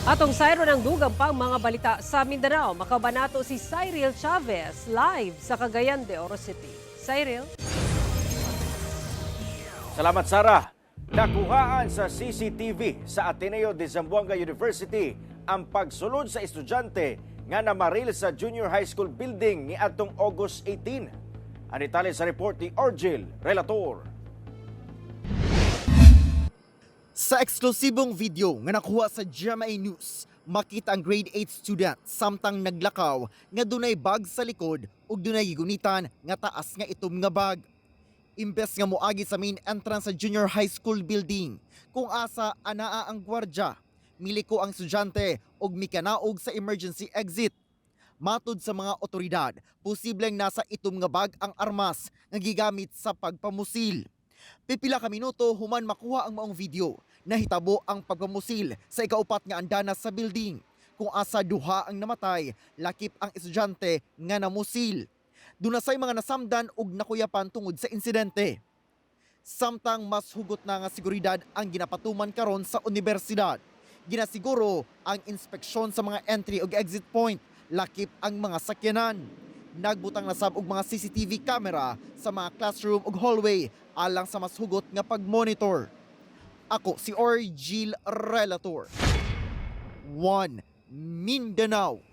Atong sayro ng dugang pang mga balita sa Mindanao, makabanato si Cyril Chavez live sa Cagayan de Oro City. Cyril? Salamat, Sarah. Nakuhaan sa CCTV sa Ateneo de Zamboanga University ang pagsulod sa estudyante nga namaril sa Junior High School building ni atong August 18. Ang detalye sa report ni Orgil Relator. Sa eksklusibong video nga nakuha sa GMA News, makita ang grade 8 student samtang naglakaw nga dunay bag sa likod ug dunay gigunitan nga taas nga itom nga bag. Imbes nga moagi sa main entrance sa Junior High School building, kung asa anaa ang gwardya, miliko ang estudyante ug mikanaog sa emergency exit. Matud sa mga otoridad, posibleng nasa itom nga bag ang armas nga gigamit sa pagpamusil. Pipila ka minuto human makuha ang maong video. Nahitabo ang pagpamusil sa ikaupat nga andana sa building. Kung asa duha ang namatay, lakip ang estudyante nga namusil. Dunasay mga nasamdan ug nakuyapan tungod sa insidente. Samtang mas hugot na nga seguridad ang ginapatuman karon sa universidad. Ginasiguro ang inspeksyon sa mga entry ug exit point, lakip ang mga sakyanan. Nagbutang na sab og mga CCTV camera sa mga classroom ug hallway alang sa mas hugot nga pagmonitor. Ako si Orgil Relator. 1 Mindanao.